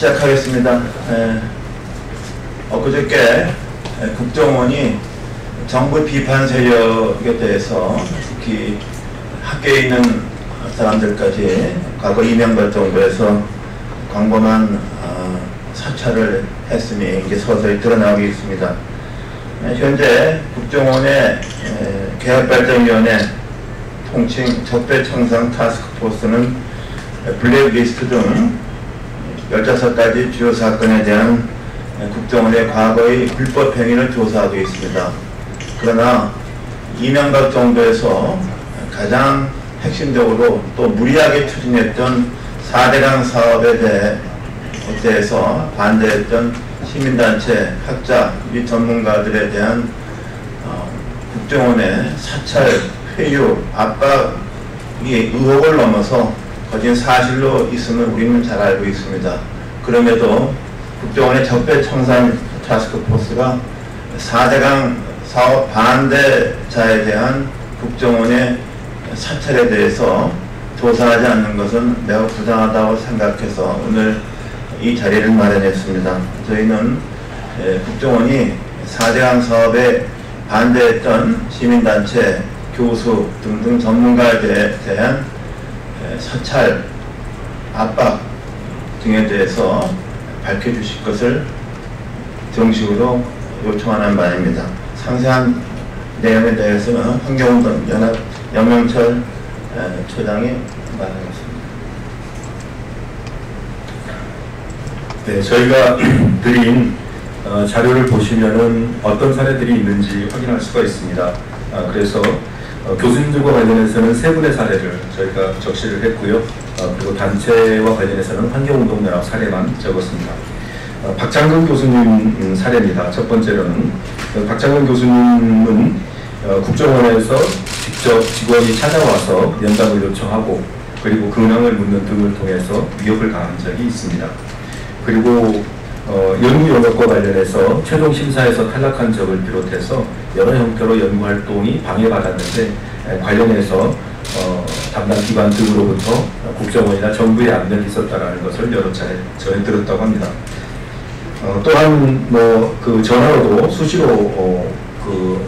시작하겠습니다. 엊그저께 국정원이 정부 비판 세력에 대해서 특히 학교에 있는 사람들까지 과거 이명박 정부에서 광범한 사찰을 했으니 이제 서서히 드러나고 있습니다. 현재 국정원의 개혁발전위원회 통칭 적폐청산 타스크포스는 블랙리스트 등 15가지 주요 사건에 대한 국정원의 과거의 불법 행위를 조사하고 있습니다. 그러나 이명박 정부에서 가장 핵심적으로 또 무리하게 추진했던 4대강 사업에 대해서 반대했던 시민단체, 학자 및 전문가들에 대한 국정원의 사찰, 회유, 압박이 의혹을 넘어서 거진 사실로 있음을 우리는 잘 알고 있습니다. 그럼에도 국정원의 적폐청산 타스크포스가 4대강 사업 반대자에 대한 국정원의 사찰에 대해서 조사하지 않는 것은 매우 부당하다고 생각해서 오늘 이 자리를 마련했습니다. 저희는 국정원이 4대강 사업에 반대했던 시민단체, 교수 등등 전문가에 대한 사찰, 압박 등에 대해서 밝혀주실 것을 정식으로 요청하는 바입니다. 상세한 내용에 대해서는 환경운동 연합 염영철 처장이 말하겠습니다. 네, 저희가 드린 자료를 보시면은 어떤 사례들이 있는지 확인할 수가 있습니다. 그래서 교수님들과 관련해서는 3분의 사례를 저희가 적시를 했고요. 그리고 단체와 관련해서는 환경운동연합 사례만 적었습니다. 박장근 교수님 사례입니다. 첫 번째로는 박장근 교수님은 국정원에서 직접 직원이 찾아와서 면담을 요청하고 그리고 근황을 묻는 등을 통해서 위협을 가한 적이 있습니다. 그리고 연구 영역과 관련해서 최종 심사에서 탈락한 적을 비롯해서 여러 형태로 연구 활동이 방해받았는데 관련해서 담당 기관 등으로부터 국정원이나 정부에 압력이 있었다라는 것을 여러 차례 전해 들었다고 합니다. 또한 그 전화로도 수시로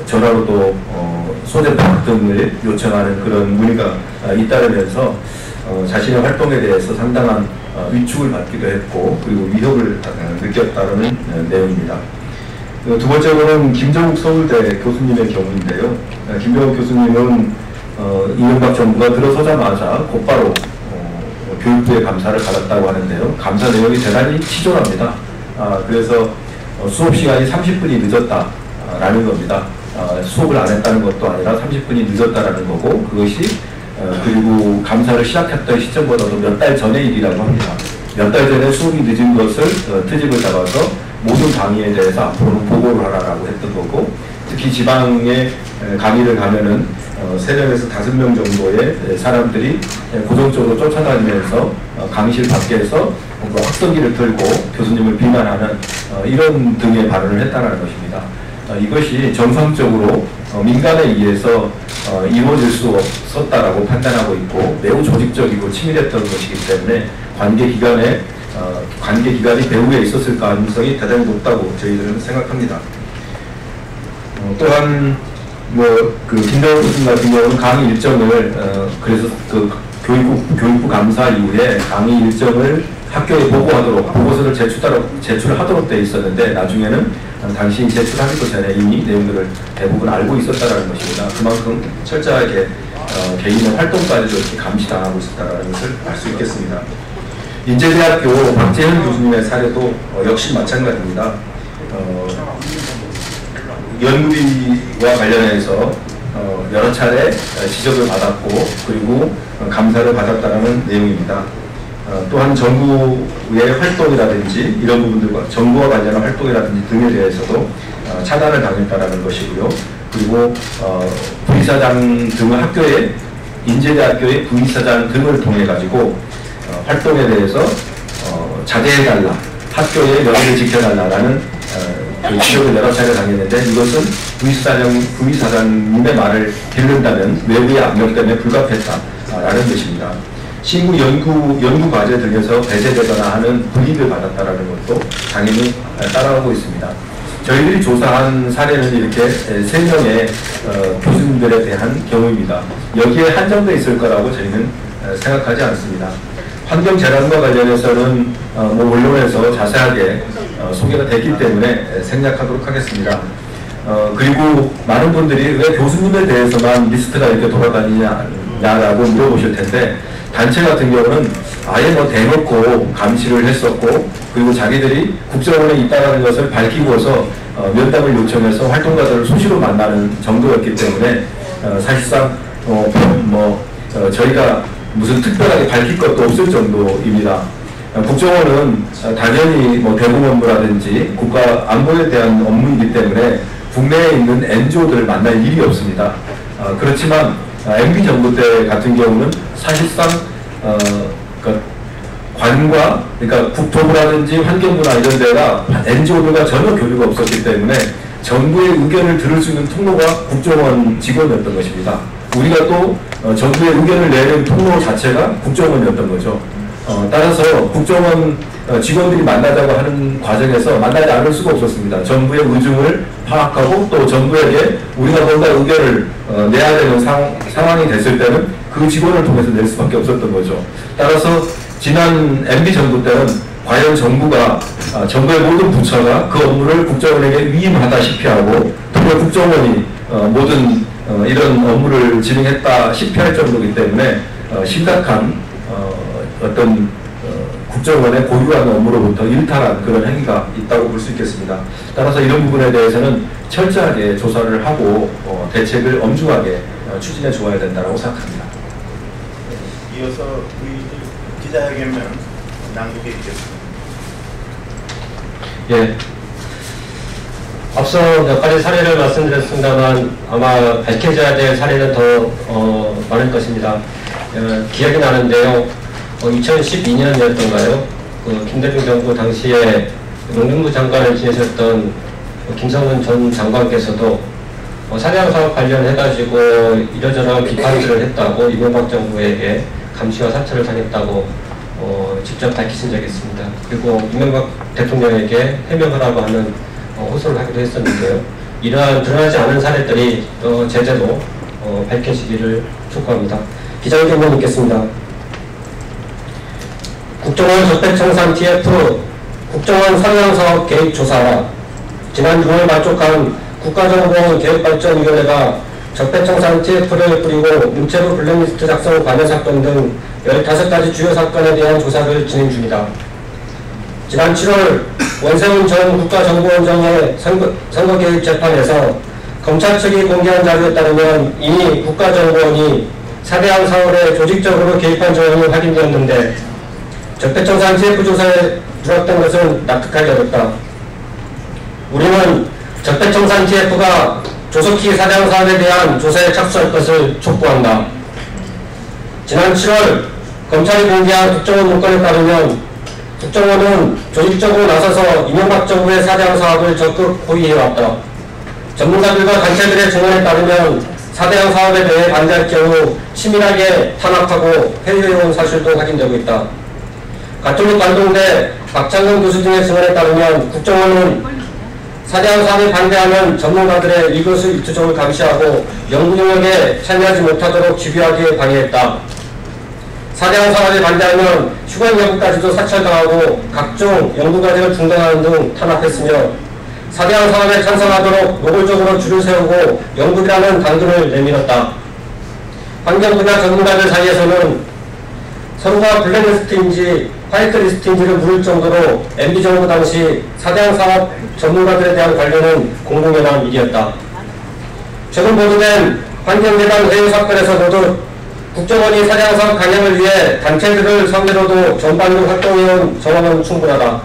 전화로도 소재 파악 등을 요청하는 그런 문의가 잇따르면서 자신의 활동에 대해서 상당한 위축을 받기도 했고 그리고 위협을 느꼈다는 내용입니다. 두 번째로는 김정욱 서울대 교수님의 경우인데요. 김정욱 교수님은 이명박 정부가 들어서자마자 곧바로 교육부의 감사를 받았다고 하는데요. 감사 내용이 대단히 치졸합니다. 그래서 수업 시간이 30분이 늦었다라는 겁니다. 수업을 안 했다는 것도 아니라 30분이 늦었다라는 거고 그것이 그리고 감사를 시작했던 시점보다도 몇 달 전의 일이라고 합니다. 몇 달 전에 수업이 늦은 것을 트집을 잡아서 모든 강의에 대해서 앞으로는 보고를 하라고 했던 거고 특히 지방에 강의를 가면은 3명에서 5명 정도의 사람들이 고정적으로 쫓아다니면서 강의실 밖에서 확성기를 들고 교수님을 비난하는 이런 등의 발언을 했다는 것입니다. 이것이 정상적으로 민간에 의해서 이루어질 수 없었다라고 판단하고 있고 매우 조직적이고 치밀했던 것이기 때문에 관계기관이 배후에 있었을 가능성이 대단히 높다고 저희들은 생각합니다. 또한 김정욱 교수님 같은 경우는 강의 일정을 그래서 교육부 감사 이후에 강의 일정을 학교에 보고하도록 보고서를 제출하도록 되어 있었는데 나중에는 당시 제출하기도 전에 이미 내용들을 대부분 알고 있었다는 것입니다. 그만큼 철저하게 개인의 활동까지도 이렇게 감시당하고 있었다는 것을 알 수 있겠습니다. 인제대학교 박재현 교수님의 사례도 역시 마찬가지입니다. 연구비와 관련해서 여러 차례 지적을 받았고 그리고 감사를 받았다는 내용입니다. 또한 정부의 활동이라든지 이런 부분들과 정부와 관련한 활동이라든지 등에 대해서도 차단을 당했다는 것이고요. 그리고 부의사장 등을 학교에 인제대학교의 부의사장 등을 통해 가지고 활동에 대해서 자제해달라, 학교의 명예를 지켜달라라는 지적을 여러 차례 당했는데 이것은 부의사장님의 말을 빌른다면 외부의 압력 때문에 불가피했다라는 것입니다. 신구 연구 과제 등에서 배제되거나 하는 불이익을 받았다라는 것도 당연히 따라오고 있습니다. 저희들이 조사한 사례는 이렇게 3명의 교수님들에 대한 경우입니다. 여기에 한정돼 있을 거라고 저희는 생각하지 않습니다. 환경재난과 관련해서는 원론에서 자세하게 소개가 됐기 때문에 생략하도록 하겠습니다. 그리고 많은 분들이 왜 교수님에 대해서만 리스트가 이렇게 돌아다니냐라고 물어보실 텐데, 단체 같은 경우는 아예 대놓고 감시를 했었고, 그리고 자기들이 국정원에 있다는 것을 밝히고서 면담을 요청해서 활동가들을 수시로 만나는 정도였기 때문에 사실상 저희가 무슨 특별하게 밝힐 것도 없을 정도입니다. 국정원은 당연히 대북 업무라든지 국가 안보에 대한 업무이기 때문에 국내에 있는 NGO들을 만날 일이 없습니다. 그렇지만 MB 정부 때 같은 경우는 사실상 관과, 그러니까 국토부라든지 환경부나 이런 데가 NGO들과 전혀 교류가 없었기 때문에 정부의 의견을 들을 수 있는 통로가 국정원 직원이었던 것입니다. 우리가 또 정부의 의견을 내는 통로 자체가 국정원이었던 거죠. 따라서 국정원 직원들이 만나자고 하는 과정에서 만나지 않을 수가 없었습니다. 정부의 의중을 파악하고 또 정부에게 우리가 뭔가 의견을 내야 되는 상황이 됐을 때는 그 직원을 통해서 낼 수밖에 없었던 거죠. 따라서 지난 MB 정부 때는 과연 정부가 정부의 모든 부처가 그 업무를 국정원에게 위임하다시피 하고 정말 국정원이 모든 이런 업무를 진행했다시피 할 정도이기 때문에 심각한 어떤 국정원의 고유한 업무로부터 일탈한 그런 행위가 있다고 볼 수 있겠습니다. 따라서 이런 부분에 대해서는 철저하게 조사를 하고 대책을 엄중하게 추진해 주어야 된다고 생각합니다. 이어서 우리 기자회견만 낭독해 주겠습니다. 예. 앞서 몇 가지 사례를 말씀드렸습니다만 아마 밝혀져야 될 사례는 더 많을 것입니다. 기억이 나는데요. 2012년이었던가요? 김대중 정부 당시에 농림부 장관을 지내셨던 김성은 전 장관께서도 사대강 사업 관련해가지고 이러저러한 비판들을 했다고 이명박 정부에게 감시와 사찰을 당했다고 직접 밝히신 적이 있습니다. 그리고 이명박 대통령에게 해명하라고 하는 호소를 하기도 했었는데요. 이러한 드러나지 않은 사례들이 제대로 밝혀지기를 촉구합니다. 기자회견문 있겠습니다. 국정원 적폐청산 TF 국정원 사대강사업 개입 조사라. 지난 6월 발족한 국가정보원 계획발전위원회가 적폐청산 TF를 뿌리고 문체부 블랙리스트 작성 관여 사건 등 15가지 주요 사건에 대한 조사를 진행 중이다. 지난 7월 원세훈 전 국가정보원장의 선거개입재판에서 검찰 측이 공개한 자료에 따르면 이미 국가정보원이 사대강 사업에 조직적으로 개입한 정황이 확인되었는데 적폐청산 TF 조사에 누락된 것은 납득하기 어렵다. 우리는 적폐청산 TF가 조속히 사대강 사업에 대한 조사에 착수할 것을 촉구한다. 지난 7월 검찰이 공개한 국정원 문건에 따르면 국정원은 조직적으로 나서서 이명박 정부의 사대강 사업을 적극 호위해왔다. 전문가들과 단체들의 증언에 따르면 사대강 사업에 대해 반대할 경우 치밀하게 탄압하고 회유해온 사실도 확인되고 있다. 가톨릭 관동대 박창근 교수 등의 증언에 따르면 국정원은 사대강 사업에 반대하는 전문가들의 일거수일투족을 감시하고 연구 영역에 참여하지 못하도록 집요하게 방해했다. 사대강 사업에 반대하면 휴관 여부까지도 사찰당하고 각종 연구과정을 중단하는 등 탄압했으며 사대강 사업에 찬성하도록 노골적으로 줄을 세우고 연구비라는 단도를 내밀었다. 환경 분야 전문가들 사이에서는 서로가 블랙리스트인지 화이트리스트인지를 물을 정도로 MB정부 당시 사대강 사업 전문가들에 대한 관련은 공공연한 일이었다. 최근 보도된 환경재단 회의 사건에서도 국정원이 사대강 사업 강행을 위해 단체들을 상대로도 전반적으로 활동해온 정황은 충분하다.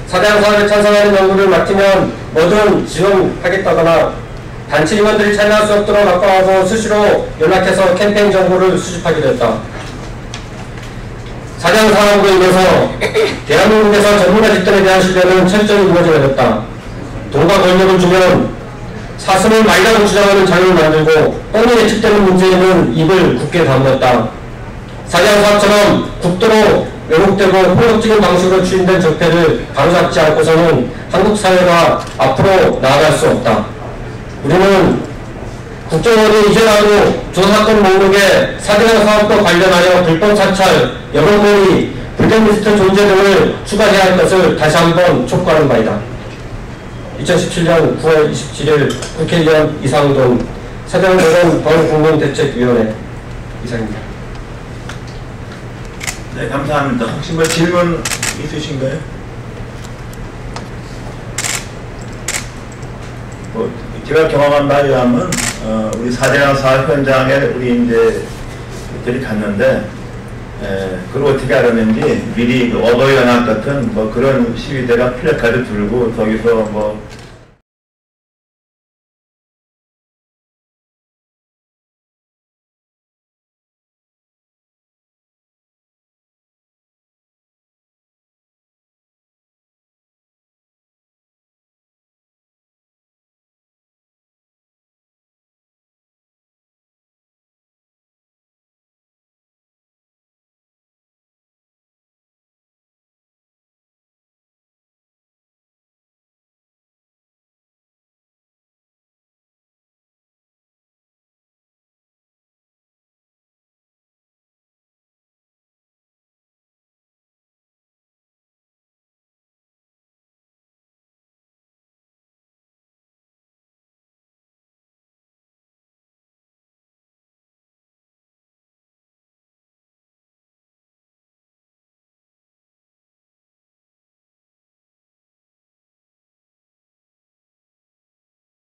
사대강 사업에 찬성하는 연구를 맡으면 뭐든 지원하겠다거나 단체 임원들이 참여할 수 없도록 압박하고 수시로 연락해서 캠페인 정보를 수집하기도 했다. 사대강 사업으로 인해서 대한민국에서 전문가 집단에 대한 신뢰는 철저히 무너져 내렸다. 돈과 권력을 주면 사슴을 말이라고 주장하는 장을 만들고 뻔히 예측되는 문제에는 입을 굳게 다물었다. 사대강 사업처럼 국도로 왜곡되고 폭력적인 방식으로 추진된 적폐를 바로잡지 않고서는 한국 사회가 앞으로 나아갈 수 없다. 우리는 국정원이 이제라도 조사사건 목록에 사대강 사업과 관련하여 불법 사찰, 여론몰이, 불법 존재 등을 추가해야 할 것을 다시 한번 촉구하는 바이다. 2017년 9월 27일 국회의원 이상돈 사대강 범국민대책위원회 이상입니다. 네, 감사합니다. 혹시 뭐 질문 있으신가요? 제가 경험한 바에 의하면 우리 사대강 사업 현장에 우리 이제 들이 갔는데 그걸 어떻게 알았는지 미리 어버이 연합 같은 뭐 그런 시위대가 플래카드 들고 거기서 뭐